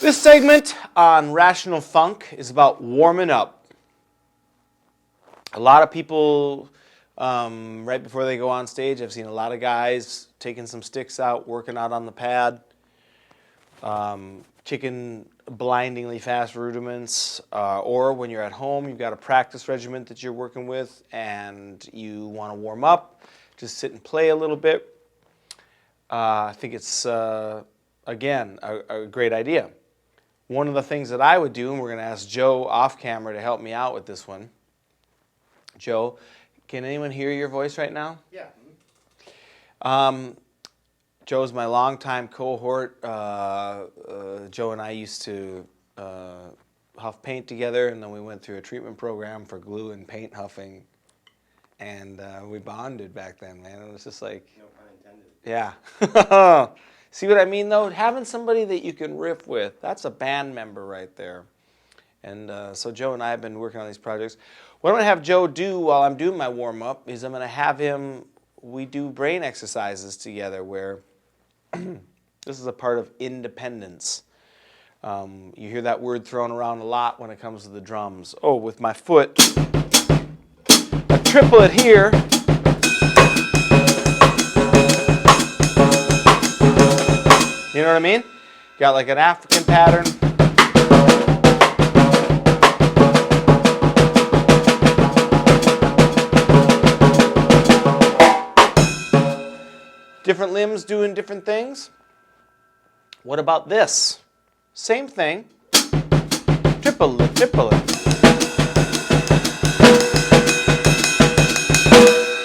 This segment on Rational Funk is about warming up. A lot of people, right before they go on stage, I've seen a lot of guys taking some sticks out, working out on the pad, kicking blindingly fast rudiments, or when you're at home, you've got a practice regiment that you're working with and you want to warm up, just sit and play a little bit. I think it's, again, a great idea. One of the things that I would do, and we're going to ask Joe off camera to help me out with this one. Joe, can anyone hear your voice right now? Yeah. Joe's my longtime cohort. Joe and I used to huff paint together, and then we went through a treatment program for glue and paint huffing, and we bonded back then, man. It was just like... No pun intended. Yeah. See what I mean, though? Having somebody that you can riff with, that's a band member right there. And so Joe and I have been working on these projects. What I'm going to have Joe do while I'm doing my warm-up is I'm going to have him, we do brain exercises together where this is a part of independence. You hear that word thrown around a lot when it comes to the drums. Oh, with my foot, a triplet here. You know what I mean? Got like an African pattern. Different limbs doing different things. What about this? Same thing. Triplet, triplet.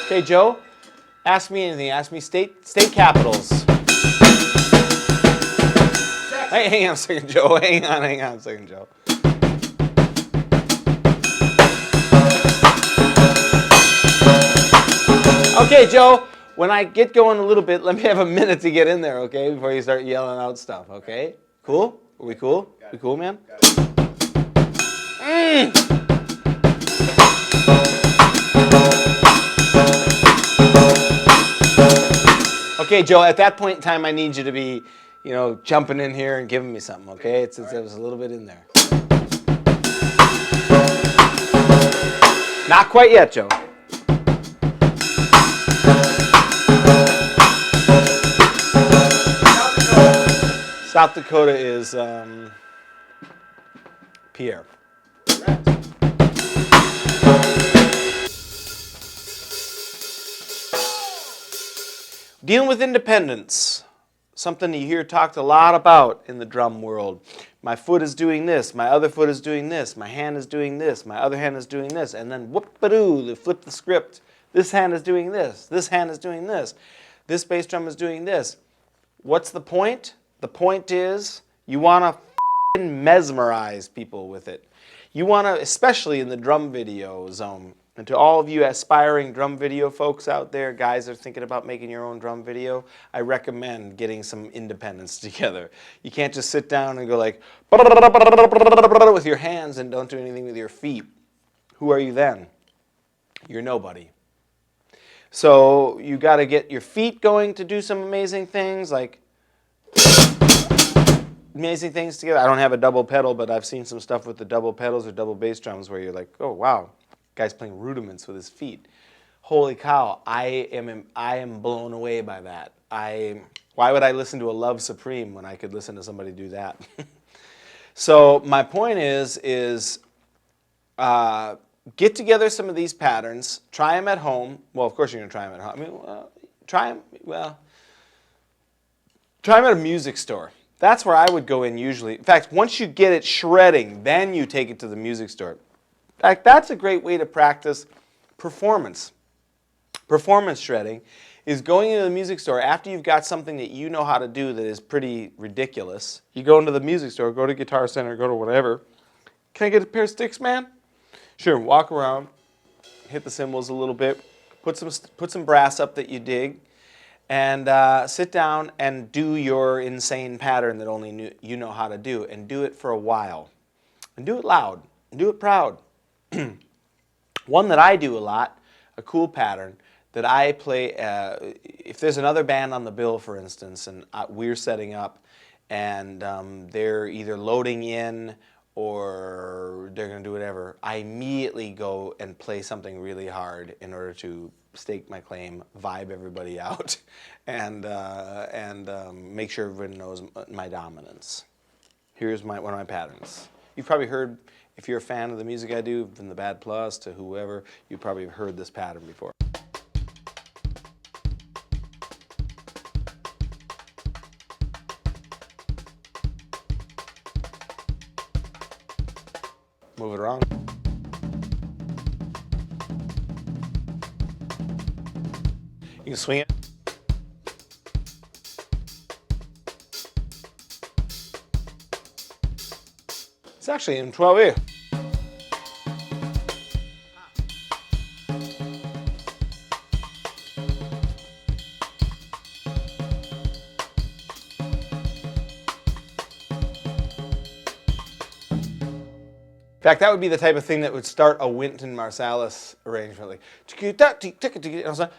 Okay, Joe, ask me anything. Ask me state capitals. Hey, hang on a second, Joe. Hang on a second, Joe. Okay, Joe, when I get going a little bit, let me have a minute to get in there, okay, before you start yelling out stuff, okay? Cool? Are we cool? We cool, man? Okay, Joe, at that point in time, I need you to be, you know, jumping in here and giving me something, okay? It was a little bit in there. Not quite yet, Joe. South Dakota is Pierre. Dealing with independence. Something you hear talked a lot about in the drum world. My foot is doing this, my other foot is doing this, my hand is doing this, my other hand is doing this, and then whoop-a-doo, they flip the script. This hand is doing this hand is doing this bass drum is doing this. What's the point? The point is you want to mesmerize people with it. You want to, especially in the drum video zone, and to all of you aspiring drum video folks out there, guys that are thinking about making your own drum video, I recommend getting some independence together. You can't just sit down and go like with your hands and don't do anything with your feet. Who are you then? You're nobody. So you got to get your feet going to do some amazing things, like amazing things together. I don't have a double pedal, but I've seen some stuff with the double pedals or double bass drums where you're like, oh wow, guy's playing rudiments with his feet. Holy cow, I am blown away by that. Why would I listen to a Love Supreme when I could listen to somebody do that? So my point is get together some of these patterns, try them at home. Well, of course you're going to try them at home. I mean, try them at a music store. That's where I would go in usually. In fact, once you get it shredding, then you take it to the music store. In fact, that's a great way to practice performance. Performance shredding is going into the music store after you've got something that you know how to do that is pretty ridiculous. You go into the music store, go to Guitar Center, go to whatever. Can I get a pair of sticks, man? Sure, walk around, hit the cymbals a little bit, put some brass up that you dig, and sit down and do your insane pattern that only you know how to do, and do it for a while. And do it loud, and do it proud. One that I do a lot, a cool pattern, that I play, if there's another band on the bill, for instance, and we're setting up, and they're either loading in or they're going to do whatever, I immediately go and play something really hard in order to stake my claim, vibe everybody out, and make sure everyone knows my dominance. Here's one of my patterns. You've probably heard, if you're a fan of the music I do, from the Bad Plus to whoever, you've probably heard this pattern before. Move it around. You can swing it. It's actually in 12A. In fact, that would be the type of thing that would start a Wynton Marsalis arrangement, like. And I was like,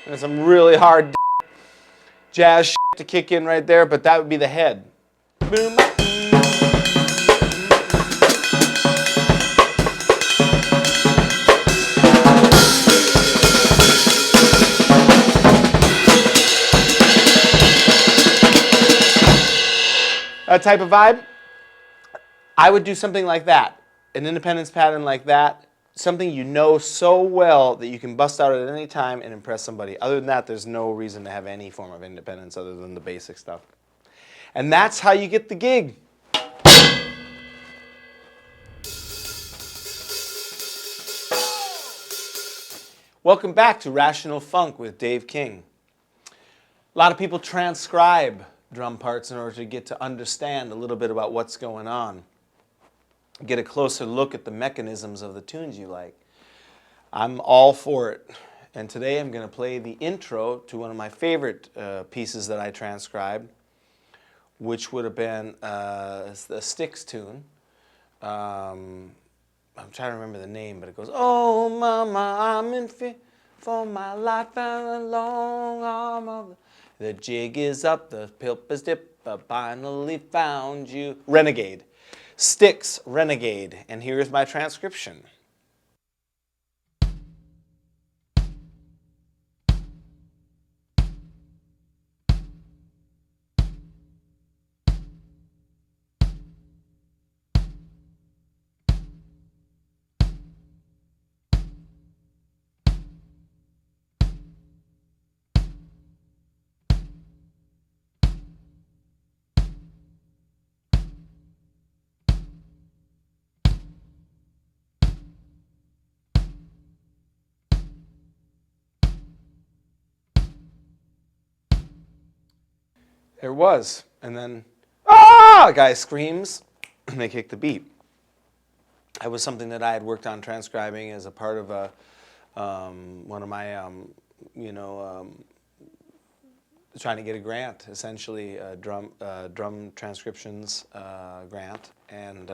and some really hard jazz shit to kick in right there, but that would be the head. Boom. That type of vibe, I would do something like that, an independence pattern like that, something you know so well that you can bust out at any time and impress somebody. Other than that, there's no reason to have any form of independence other than the basic stuff. And that's how you get the gig. Welcome back to Rational Funk with Dave King. A lot of people transcribe drum parts in order to get to understand a little bit about what's going on. Get a closer look at the mechanisms of the tunes you like. I'm all for it. And today I'm going to play the intro to one of my favorite pieces that I transcribed, which would have been the Sticks tune. I'm trying to remember the name, but it goes, "Oh, mama, I'm in fear for my life and the long arm of the jig is up, the pilp is dip, I finally found you." Renegade. Sticks, Renegade. And here's my transcription. There it was. And then, ah, a guy screams, and they kick the beat. That was something that I had worked on transcribing as a part of one of my, trying to get a grant, essentially a drum transcriptions grant. And